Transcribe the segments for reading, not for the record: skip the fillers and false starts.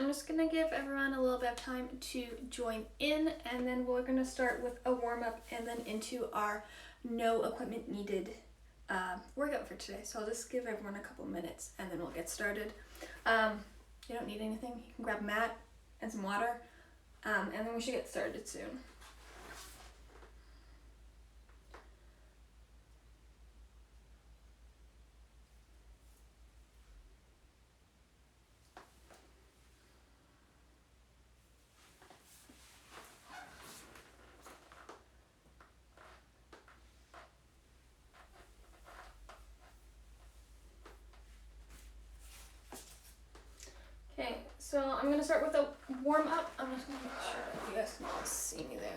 just gonna give everyone a little bit of time to join in, and then we're gonna start with a warm-up and then into our no equipment needed workout for today. So I'll just give everyone a couple minutes and then we'll get started. You don't need anything. You can grab a mat and some water, and then we should get started soon. Okay, so I'm going to start with a warm-up. I'm just going to make sure that you guys can all see me there.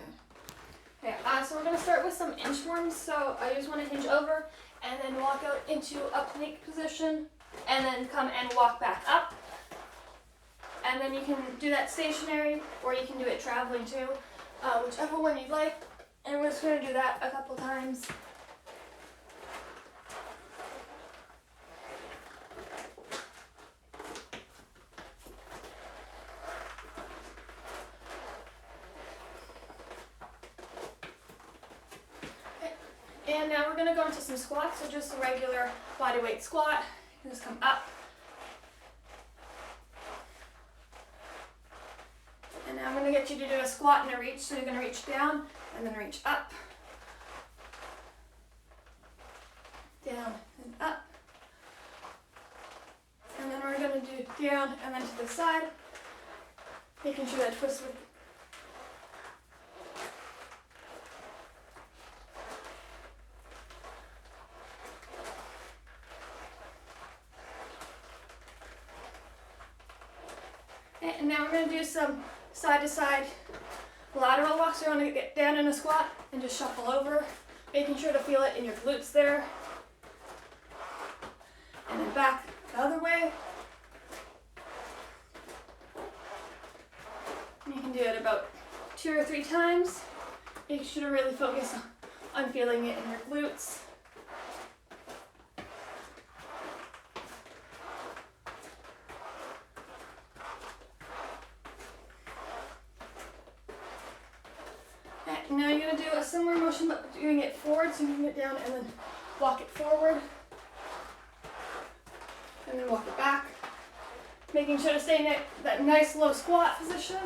Okay, so we're going to start with some inchworms. So I just want to hinge over and then walk out into a plank position and then come and walk back up. And then you can do that stationary or you can do it traveling too, whichever one you'd like. And we're just going to do that a couple times. And now we're going to go into some squats, so just a regular body weight squat. You just come up. And now I'm going to get you to do a squat and a reach, so you're going to reach down and then reach up. Down and up. And then we're going to do down and then to the side, making sure that twist with and now we're going to do some side-to-side lateral walks. So you're going to get down in a squat and just shuffle over, making sure to feel it in your glutes there. And then back the other way. And you can do it about 2 or 3 times. Make sure to really focus on feeling it in your glutes. Now you're going to do a similar motion, but doing it forward, so you can get down and then walk it forward. And then walk it back. Making sure to stay in that nice low squat position.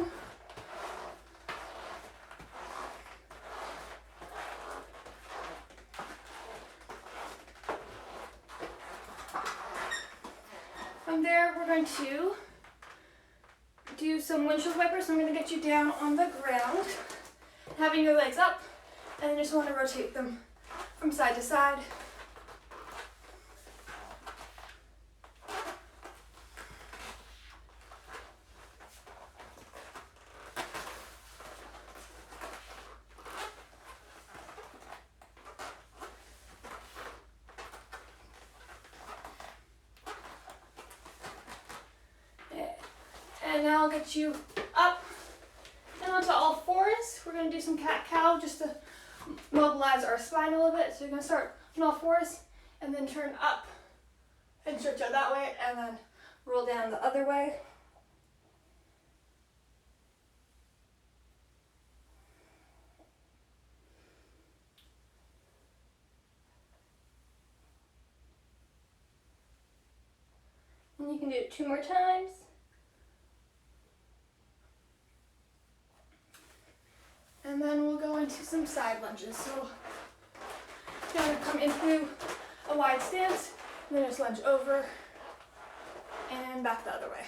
From there, we're going to do some windshield wipers. So I'm going to get you down on the ground, having your legs up, and then just want to rotate them from side to side. And now I'll get you up and onto all fours. We're going to do some cat-cow just to mobilize our spine a little bit. So you're going to start on all fours and then turn up and stretch out that way and then roll down the other way. And you can do it 2 more times. And then we'll go into some side lunges. So you're going to come into a wide stance, and then just lunge over and back the other way.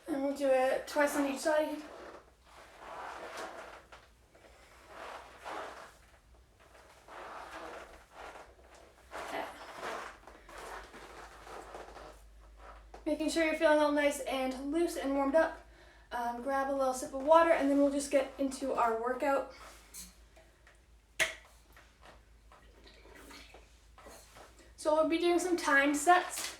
And we'll do it twice on each side. Making sure you're feeling all nice and loose and warmed up. Grab a little sip of water and then we'll just get into our workout. So we'll be doing some time sets.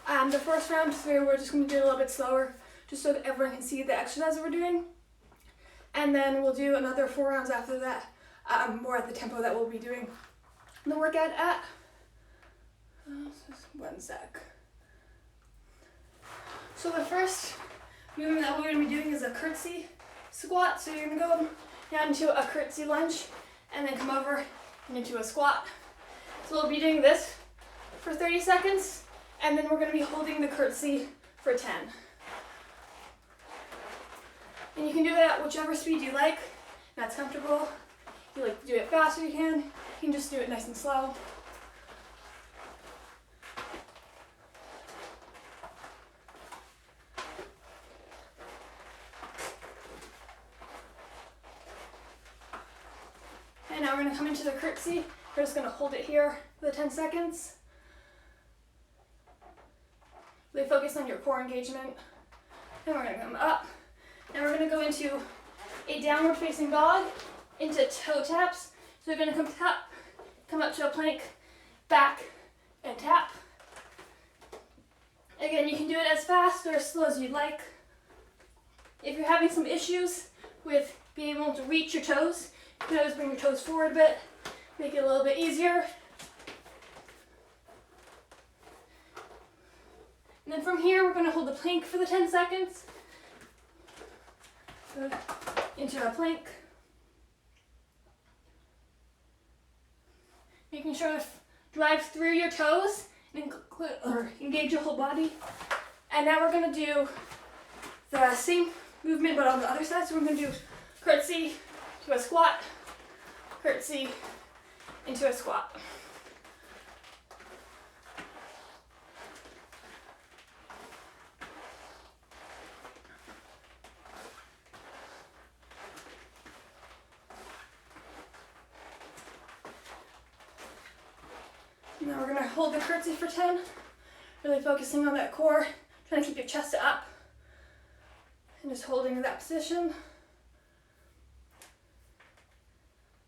The first round through, we're just going to do it a little bit slower just so that everyone can see the exercise we're doing. And then we'll do another 4 rounds after that more at the tempo that we'll be doing the workout at. Just 1 sec. So the first movement that we're going to be doing is a curtsy squat. So you're going to go down into a curtsy lunge and then come over and into a squat. So we'll be doing this for 30 seconds and then we're going to be holding the curtsy for 10. And you can do it at whichever speed you like. That's comfortable. If you like to do it faster, you can. You can just do it nice and slow. And now we're going to come into the curtsy. We're just going to hold it here for the 10 seconds. Really focus on your core engagement. And we're going to come up. And we're going to go into a downward facing dog, into toe taps. So we're going to come up to a plank, back, and tap. Again, you can do it as fast or as slow as you'd like. If you're having some issues with being able to reach your toes, you can always bring your toes forward a bit, make it a little bit easier. And then from here, we're going to hold the plank for the 10 seconds. So into a plank. Making sure to drive through your toes and engage your whole body. And now we're going to do the same movement but on the other side. So we're going to do curtsy to a squat, curtsy into a squat. Now we're going to hold the curtsy for 10, really focusing on that core, trying to keep your chest up, and just holding that position.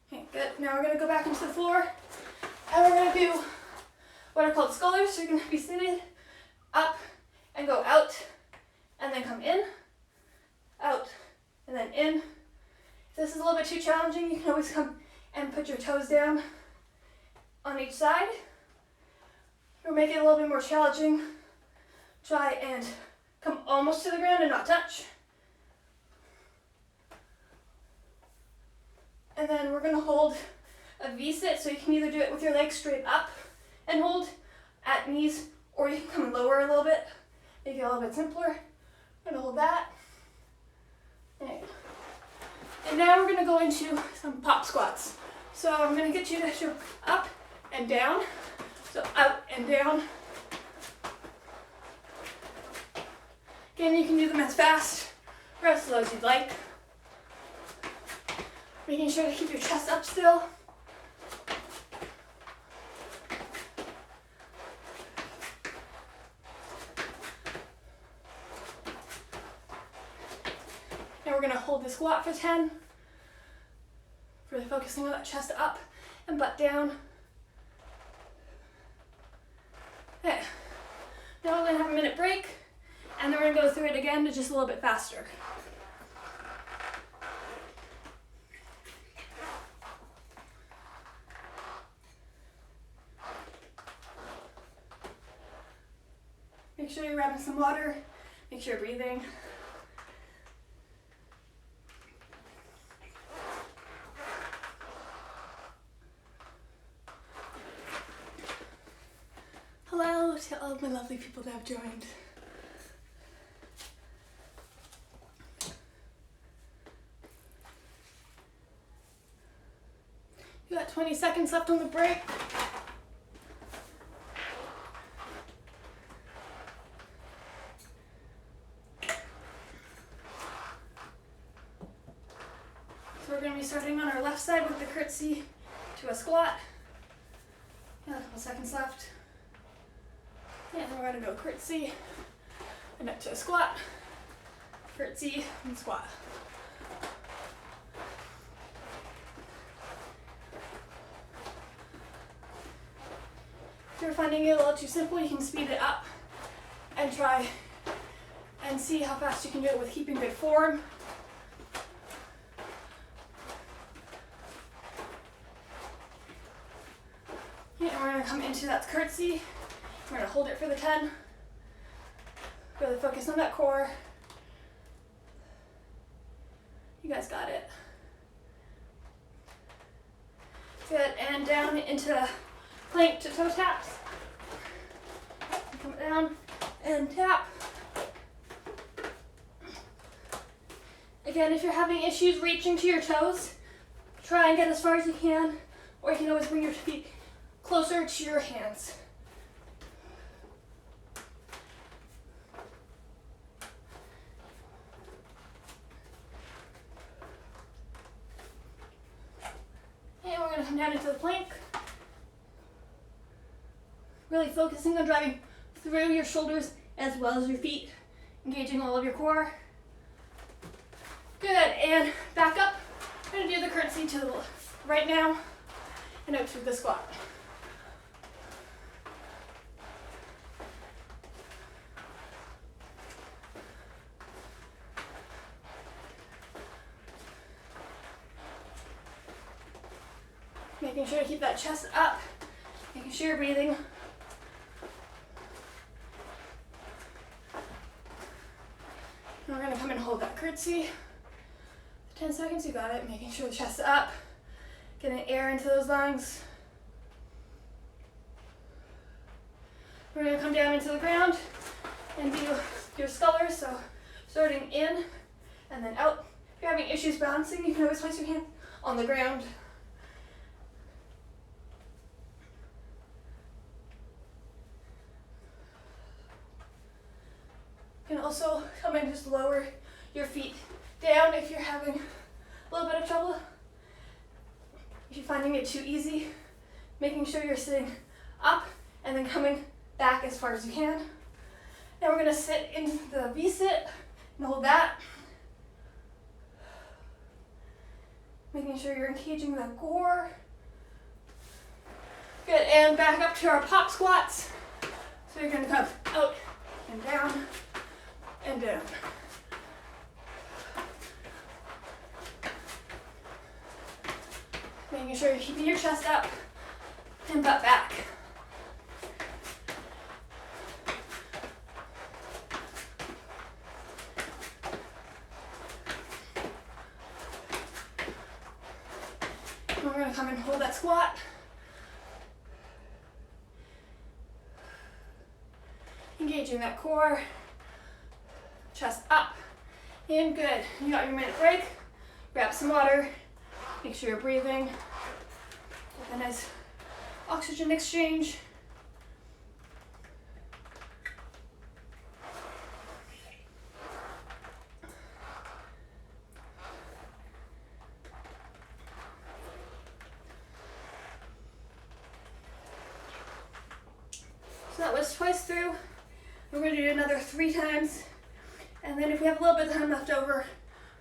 Okay, good. Now we're going to go back into the floor, and we're going to do what are called scullers. So you're going to be seated, up, and go out, and then come in, out, and then in. If this is a little bit too challenging, you can always come and put your toes down on each side. Or make it a little bit more challenging. Try and come almost to the ground and not touch. And then we're going to hold a V-sit, so you can either do it with your legs straight up and hold at knees, or you can come lower a little bit, make it a little bit simpler. We're going to hold that. Okay. And now we're going to go into some pop squats. So I'm going to get you to jump up and down. So out and down. Again, you can do them as fast or as slow as you'd like. Making sure to keep your chest up still. And we're going to hold the squat for 10. Really focusing on that chest up and butt down. Okay, now we're going to have a minute break, and then we're going to go through it again, but just a little bit faster. Make sure you're grabbing some water, make sure you're breathing. Hello to all of my lovely people that have joined. You got 20 seconds left on the break. So we're going to be starting on our left side with the curtsy to a squat. Got a couple seconds left. And we're going to go curtsy and up to a squat, curtsy and squat. If you're finding it a little too simple, you can speed it up and try and see how fast you can do it with keeping good form. And we're gonna come into that curtsy. We're gonna hold it for the 10. Really focus on that core. You guys got it. Good, and down into plank to toe taps. Come down and tap. Again, if you're having issues reaching to your toes, try and get as far as you can, or you can always bring your feet closer to your hands. And we're going to come down into the plank. Really focusing on driving through your shoulders as well as your feet, engaging all of your core. Good, and back up. I'm going to do the curtsy to the right now and out to the squat. Making sure to keep that chest up, making sure you're breathing. And we're going to come and hold that curtsy. 10 seconds, you got it. Making sure the chest is up, getting air into those lungs. We're going to come down into the ground and do your scullers, so starting in and then out. If you're having issues balancing, you can always place your hand on the ground. You can also come and just lower your feet down if you're having a little bit of trouble. If you're finding it too easy, making sure you're sitting up and then coming back as far as you can. Now we're going to sit in the V-sit and hold that. Making sure you're engaging the core. Good, and back up to our pop squats. So you're going to come out and down and down. Making sure you're keeping your chest up and butt back. And we're going to come and hold that squat. Engaging that core. Chest up. And good. You got your minute break. Grab some water. Make sure you're breathing. Get a nice oxygen exchange. So that was twice through. We're going to do another 3 times. And then if we have a little bit of time left over,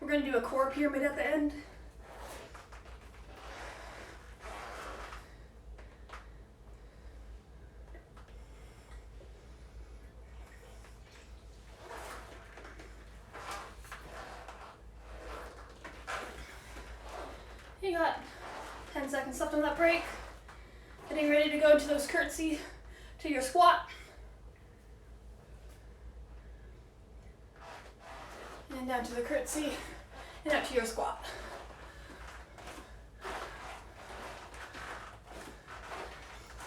we're going to do a core pyramid at the end. You got 10 seconds left on that break. Getting ready to go into those curtsy to your squat. And down to the curtsy and up to your squat.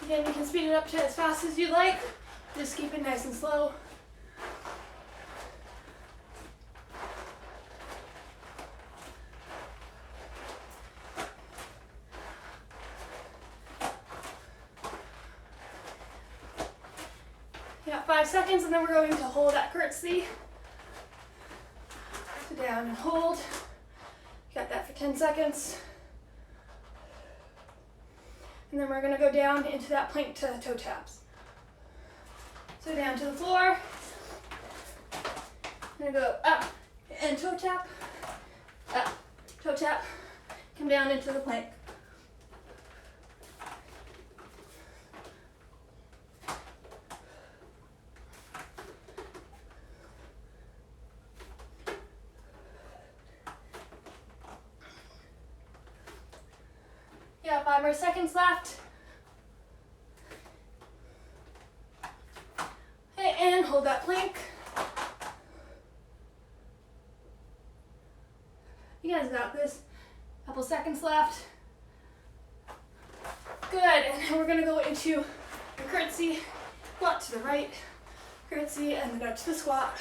Again, you can speed it up to as fast as you like. Just keep it nice and slow. You got 5 seconds, and then we're going to hold that curtsy. So down and hold. You got that for 10 seconds. And then we're going to go down into that plank to toe taps. So down to the floor. I'm going to go up and toe tap. Up, toe tap. Come down into the plank. You got 5 more seconds left. You guys got this. Couple seconds left. Good, and then we're gonna go into a curtsy, squat to the right, curtsy, and then up to the squat.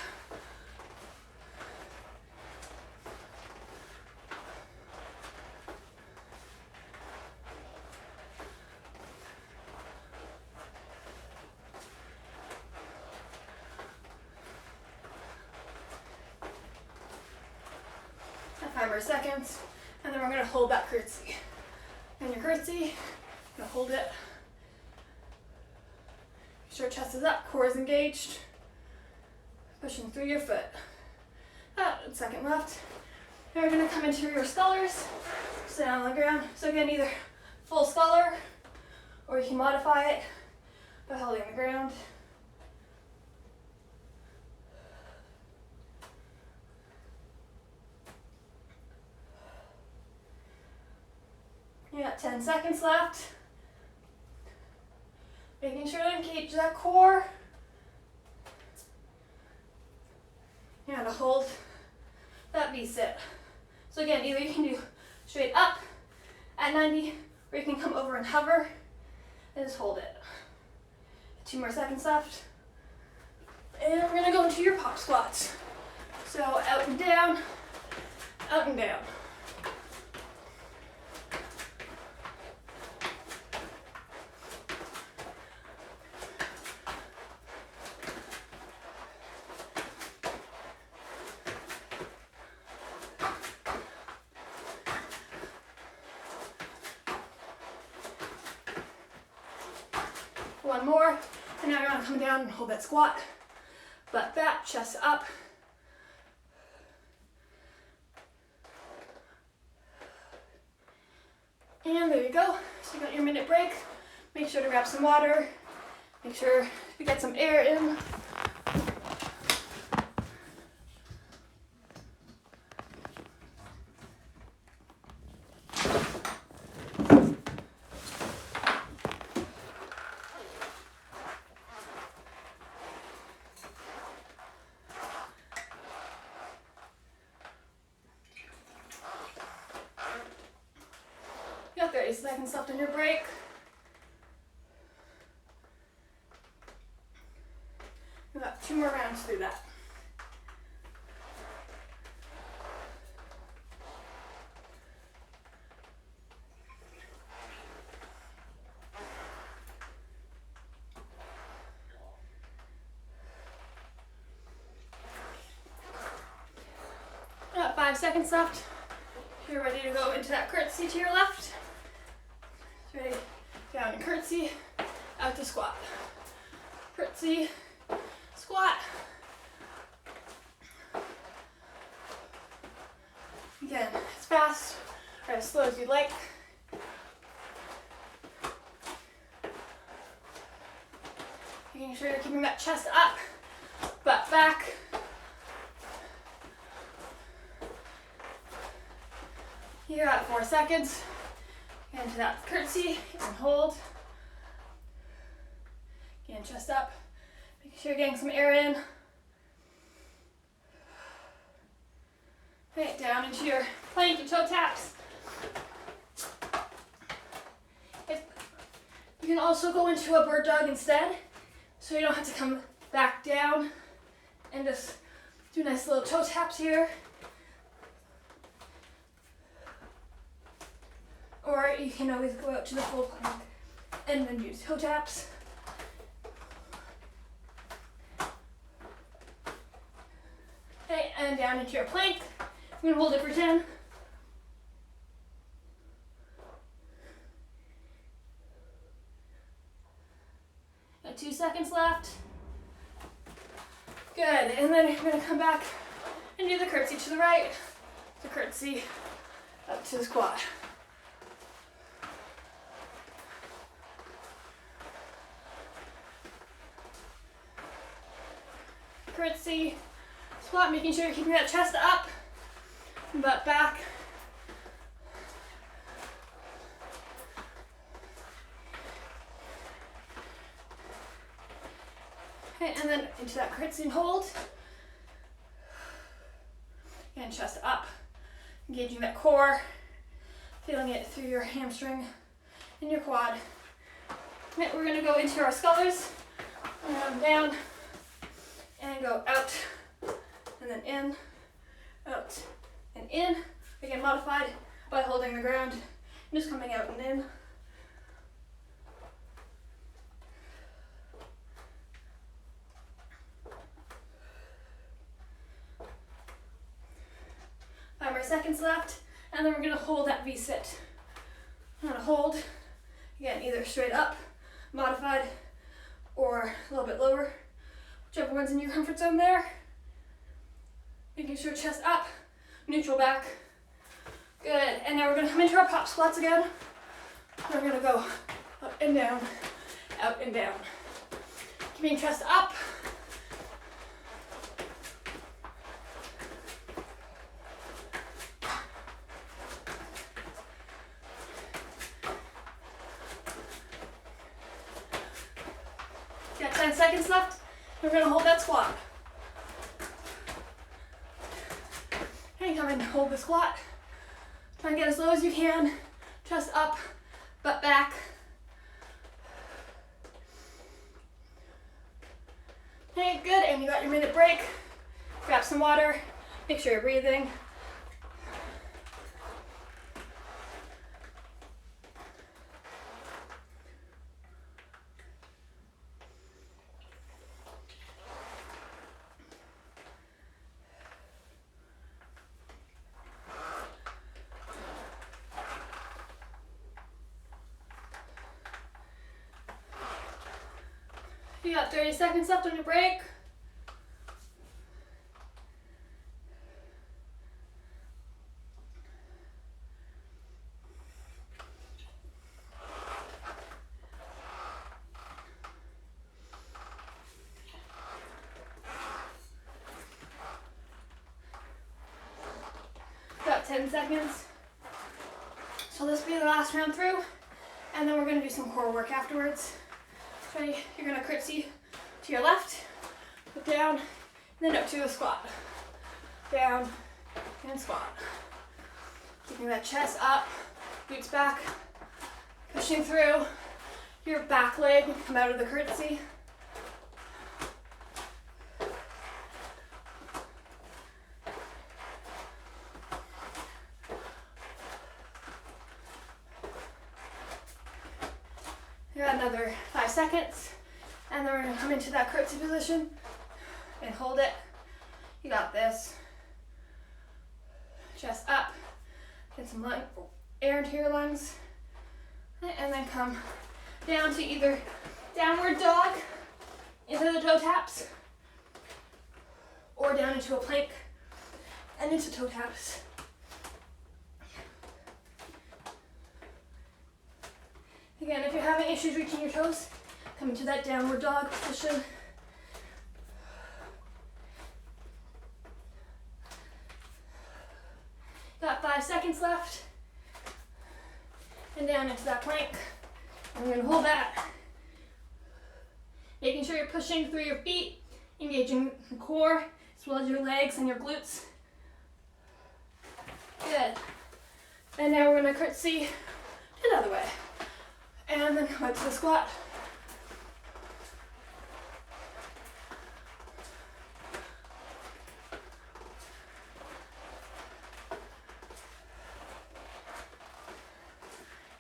And 5 more seconds, and then we're gonna hold that curtsy. And your curtsy, gonna hold it. Make sure chest is up, core is engaged. Pushing through your foot. Second left. Now we're gonna come into your scullers. Sit down on the ground. So again, either full sculler, or you can modify it by holding the ground. You got 10 seconds left. Making sure to engage that core. You gotta hold that V-sit. So again, either you can do straight up at 90, or you can come over and hover and just hold it. 2 more seconds left. And we're gonna go into your pop squats. So out and down, out and down. One more, and now you're gonna come down and hold that squat. Butt back, chest up. And there you go. So you got your minute break. Make sure to grab some water. Make sure you get some air in. You got 30 seconds left on your break. You got 2 more rounds to do that. You got 5 seconds left. You're ready to go into that curtsy to your left. Ready, down and curtsy, out to squat. Curtsy, squat. Again, as fast or as slow as you'd like. Making sure you're keeping that chest up, butt back. You're at 4 seconds. Into that curtsy and hold. Again, chest up. Making sure you're getting some air in. Okay, down into your plank and toe taps. You can also go into a bird dog instead, so you don't have to come back down and just do nice little toe taps here. Or you can always go out to the full plank and then use toe taps. Okay, and down into your plank. I'm gonna hold it for 10. Got 2 seconds left. Good, and then you're gonna come back and do the curtsy to the right, the curtsy up to the squat. Curtsy, squat, making sure you're keeping that chest up, butt back. Okay, and then into that curtsy and hold. And chest up. engaging that core, feeling it through your hamstring and your quad. Okay, we're gonna go into our scullers, down, and go out, and then in, out, and in. Again, modified by holding the ground, and just coming out and in. Five more seconds left, and then we're gonna hold that V-sit. I'm gonna hold, again, either straight up, modified, or a little bit lower, whichever one's in your comfort zone there. Making sure chest up, neutral back. Good, and now we're gonna come into our pop squats again. We're gonna go up and down, out and down. Keeping chest up. Got 10 seconds left. We're gonna hold that squat. Okay, come and hold the squat. Try and get as low as you can. Chest up, butt back. Okay, good, and you got your minute break. Grab some water, make sure you're breathing. You got 30 seconds left on your break. Got 10 seconds. So this will be the last round through, and then we're gonna do some core work afterwards. Okay, you're gonna curtsy to your left, put down, and then up to a squat. Down, and squat. Keeping that chest up, glutes back, pushing through your back leg, come out of the curtsy. You got another 5 seconds, and then we're gonna come into that curtsy position and hold it. You got this. Chest up, get some air into your lungs, and then come down to either downward dog into the toe taps, or down into a plank and into toe taps. Again, if you're having issues reaching your toes, come into that downward dog position. Got 5 seconds left. And down into that plank. And we're gonna hold that. Making sure you're pushing through your feet, engaging the core, as well as your legs and your glutes. Good. And now we're gonna curtsy the other way. And then come up to the squat.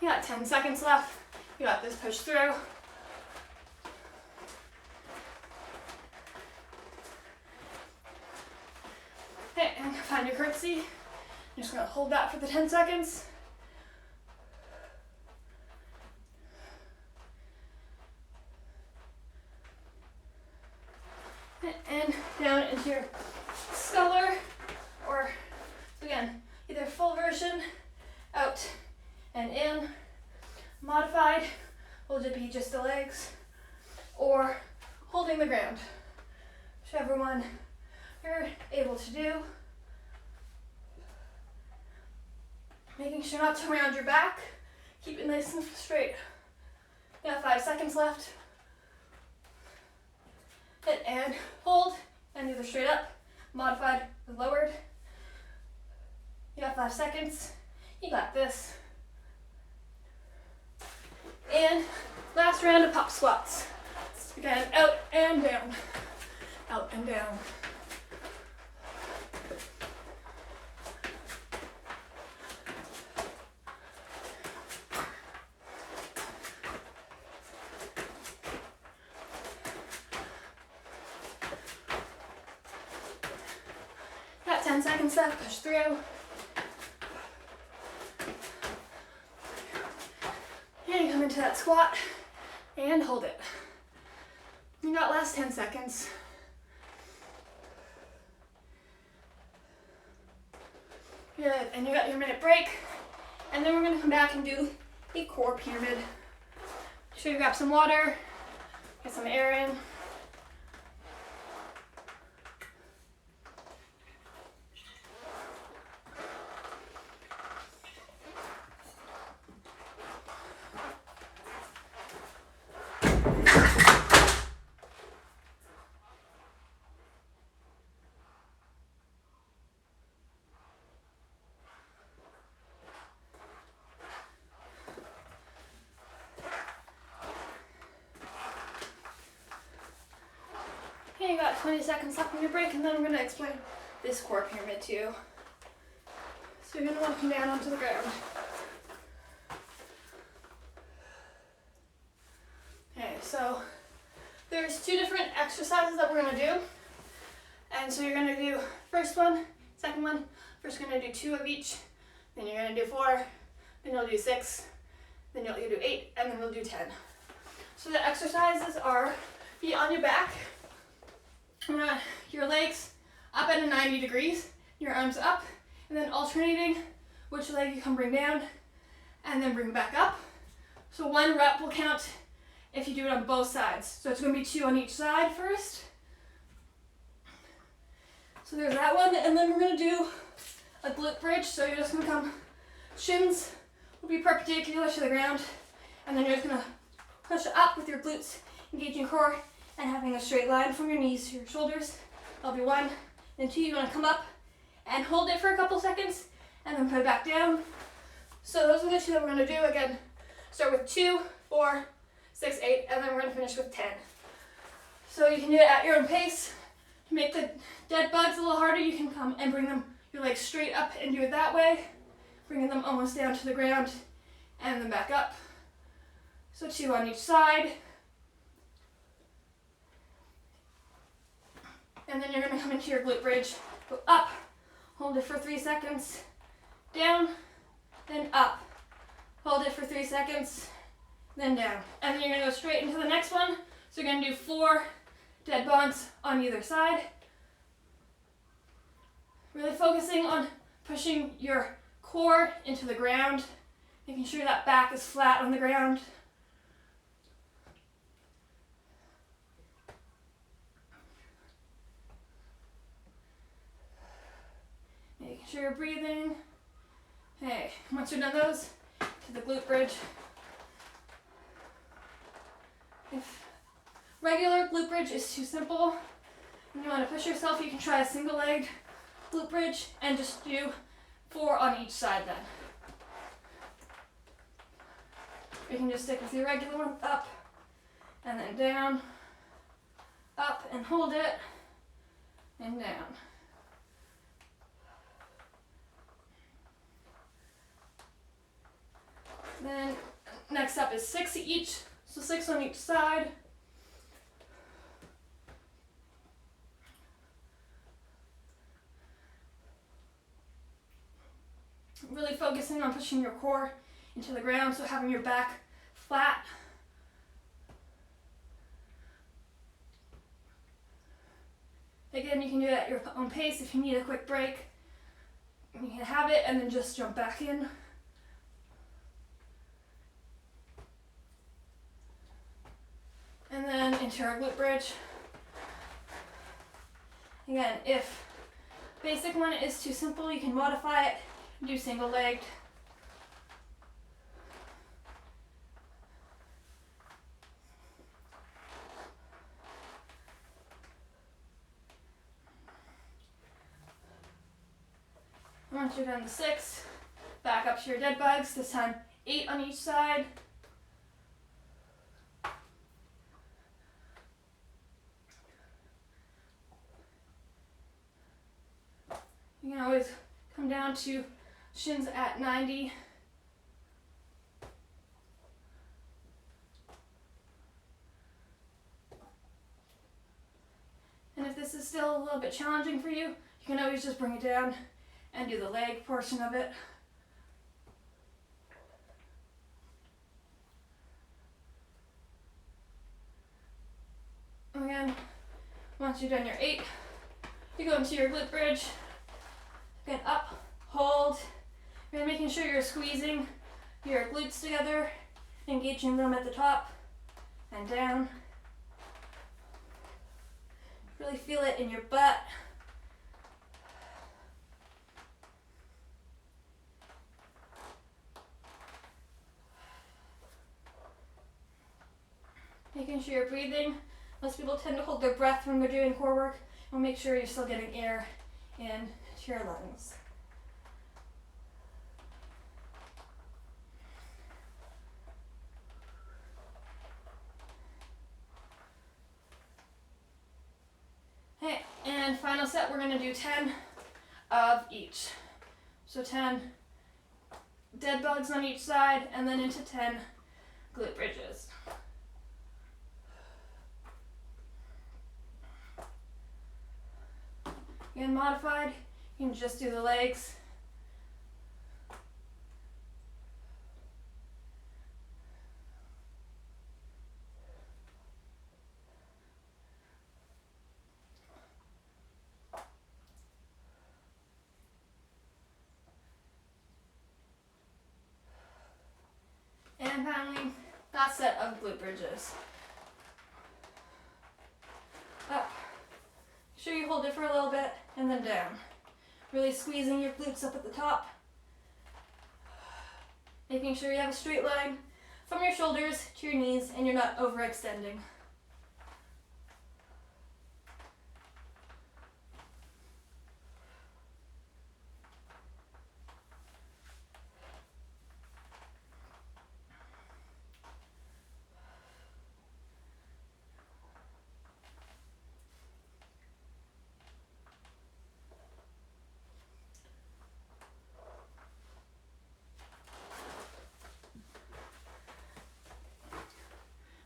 You got 10 seconds left. You got this, push through. Okay, and find your curtsy. You're just gonna hold that for the 10 seconds. And down into your sculler, or again, either full version, out and in, modified, will it be just the legs, or holding the ground, whichever one you're able to do. Making sure not to round your back, keep it nice and straight. You got 5 seconds left. And hold, and either straight up, modified, or lowered. You got 5 seconds. You got this. And last round of pop squats. Again, out and down. Out and down. Got 10 seconds left, push through. And come into that squat and hold it. You got last 10 seconds. Good, and you got your minute break. And then we're gonna come back and do a core pyramid. Sure you grab some water, get some air in. Okay, you got 20 seconds left on your break, and then I'm going to explain this core pyramid to you. So you're going to walk down onto the ground. Okay, so there's 2 different exercises that we're going to do. And so you're going to do first one, second one. First you're going to do 2 of each, then you're going to do 4, then you'll do 6, then you'll do 8, and then we'll do 10. So the exercises are be on your back. Your legs up at a 90 degrees, your arms up, and then alternating which leg you can bring down and then bring back up. So 1 rep will count if you do it on both sides. So it's going to be 2 on each side first. So there's that one, and then we're going to do a glute bridge. So you're just going to come, shins will be perpendicular to the ground, and then you're just going to push up with your glutes, engaging core, and having a straight line from your knees to your shoulders. That'll be 1. Then 2, you want to come up and hold it for a couple seconds, and then put it back down. So those are the 2 that we're going to do. Again, start with 2, 4, 6, 8, and then we're going to finish with 10. So you can do it at your own pace. To make the dead bugs a little harder, you can come and bring them, your legs straight up and do it that way, bringing them almost down to the ground, and then back up. So 2 on each side. And then you're going to come into your glute bridge. Go up, hold it for 3 seconds, down, then up. Hold it for 3 seconds, then down. And then you're going to go straight into the next one. So you're going to do 4 dead bonds on either side. Really focusing on pushing your core into the ground, making sure that back is flat on the ground. Making sure you're breathing. Okay, once you're done those, to the glute bridge. If regular glute bridge is too simple and you want to push yourself, you can try a single legged glute bridge and just do 4 on each side then. You can just stick with your regular one, up and then down, up and hold it, and down. Then next up is 6 each, so 6 on each side. Really focusing on pushing your core into the ground, so having your back flat. Again, you can do it at your own pace. If you need a quick break, you can have it and then just jump back in. And then into our glute bridge. Again, if basic one is too simple, you can modify it, do single legged. Once you're done the 6, back up to your dead bugs, this time 8 on each side. You can always come down to shins at 90. And if this is still a little bit challenging for you, you can always just bring it down and do the leg portion of it. Again, once you've done your 8, you go into your glute bridge. Again, up, hold. You're making sure you're squeezing your glutes together, engaging them at the top and down. Really feel it in your butt. Making sure you're breathing. Most people tend to hold their breath when they're doing core work. We'll make sure you're still getting air into your lungs. Okay, and final set, we're going to do 10 of each. So 10 dead bugs on each side, and then into 10 glute bridges. Again, modified, you can just do the legs. And finally, last set of glute bridges. Up. Make sure you hold it for a little bit and then down. Really squeezing your glutes up at the top. Making sure you have a straight line from your shoulders to your knees and you're not overextending.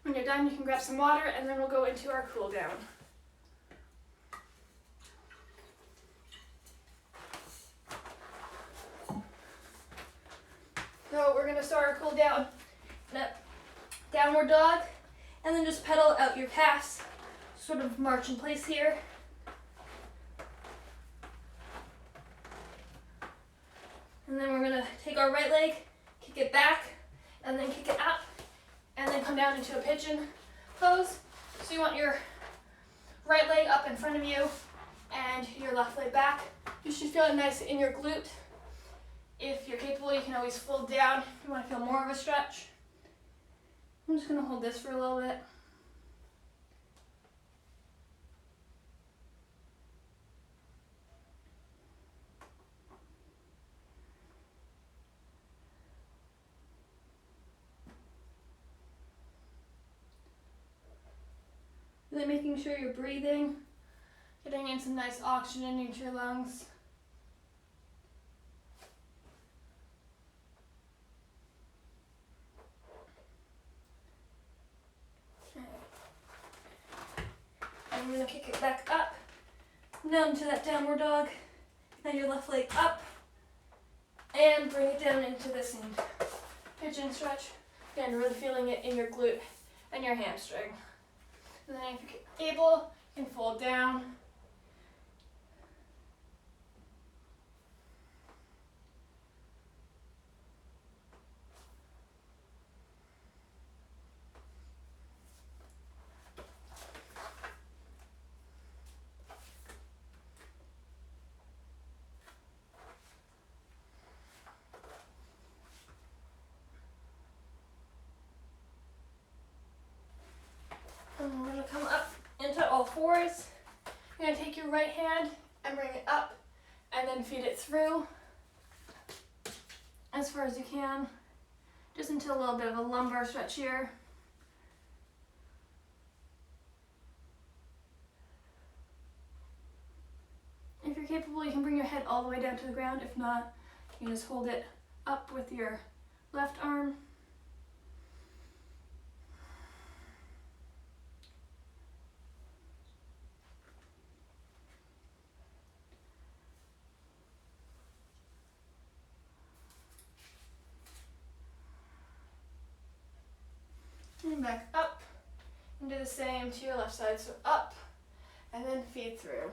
When you're done, you can grab some water and then we'll go into our cool down. So we're going to start our cool down in a downward dog and then just pedal out your calves, sort of march in place here. And then we're going to take our right leg, kick it back, and then kick it up. And then come down into a pigeon pose. So you want your right leg up in front of you and your left leg back. You should feel it nice in your glute. If you're capable, you can always fold down if you want to feel more of a stretch. I'm just going to hold this for a little bit. Really making sure you're breathing, getting in some nice oxygen into your lungs. Okay. I'm going to kick it back up, down to that downward dog. Now your left leg up, and bring it down into this pigeon stretch. Again, really feeling it in your glute and your hamstring. And then if you're able, you can fold down. And we're going to come up into all fours. You're going to take your right hand and bring it up and then feed it through. as far as you can, just into a little bit of a lumbar stretch here. If you're capable, you can bring your head all the way down to the ground. If not, you can just hold it up with your left arm. And back up, and do the same to your left side. So up, and then feed through.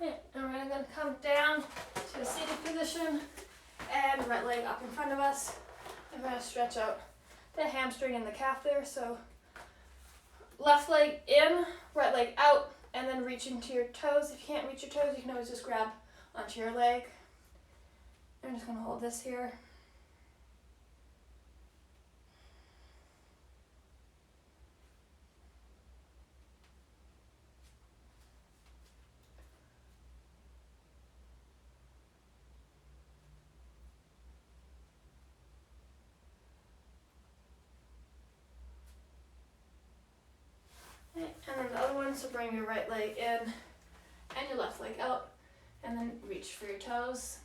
Okay, and we're gonna come down to a seated position, and right leg up in front of us. I'm gonna stretch out the hamstring and the calf there. So left leg in, right leg out, and then reach into your toes. If you can't reach your toes, you can always just grab onto your leg. I'm just gonna hold this here. Okay, and then the other one, so bring your right leg in and your left leg out, and then reach for your toes.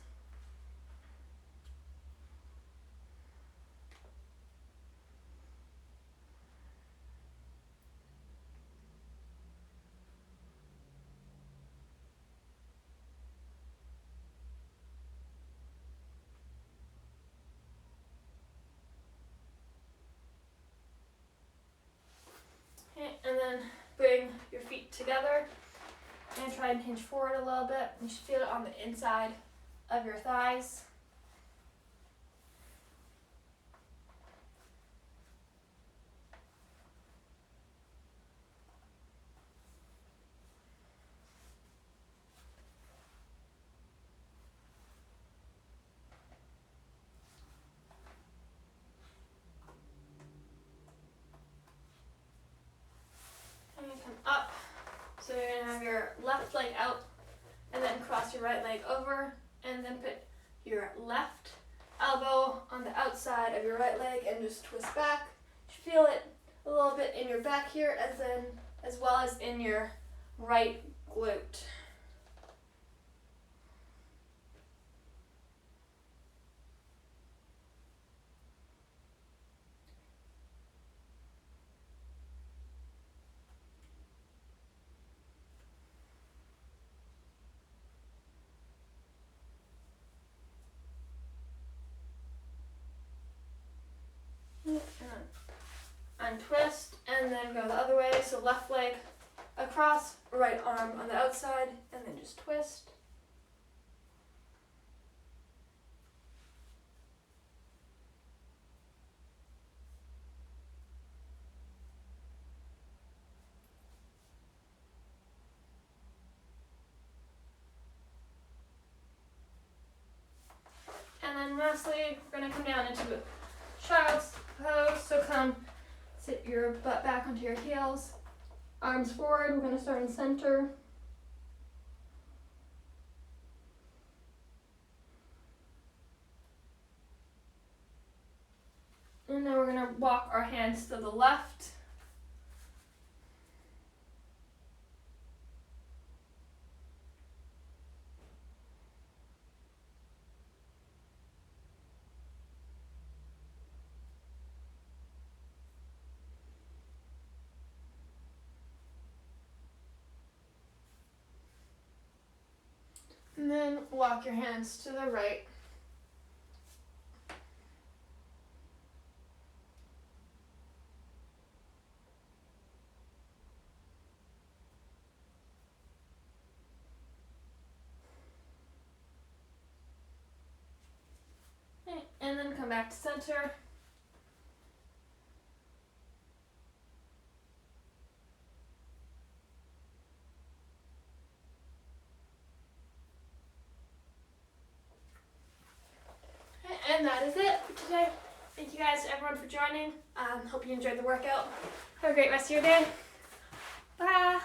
Okay, and then bring your feet together and try and hinge forward a little bit. You should feel it on the inside of your thighs. And you come up. So you're going to have your left leg out, and then cross your right leg over, and then put your left elbow on the outside of your right leg and just twist back. You should feel it a little bit in your back here, as well as in your right glute. Untwist, and then go the other way. So left leg across, right arm on the outside, and then just twist. And then lastly, we're going to come down into a child's pose. So come sit your butt back onto your heels, arms forward. We're going to start in center. And then we're going to walk our hands to the left. And then walk your hands to the right. Okay, and then come back to center. that is it for today. Thank you guys, everyone, for joining. Hope you enjoyed the workout. Have a great rest of your day. Bye.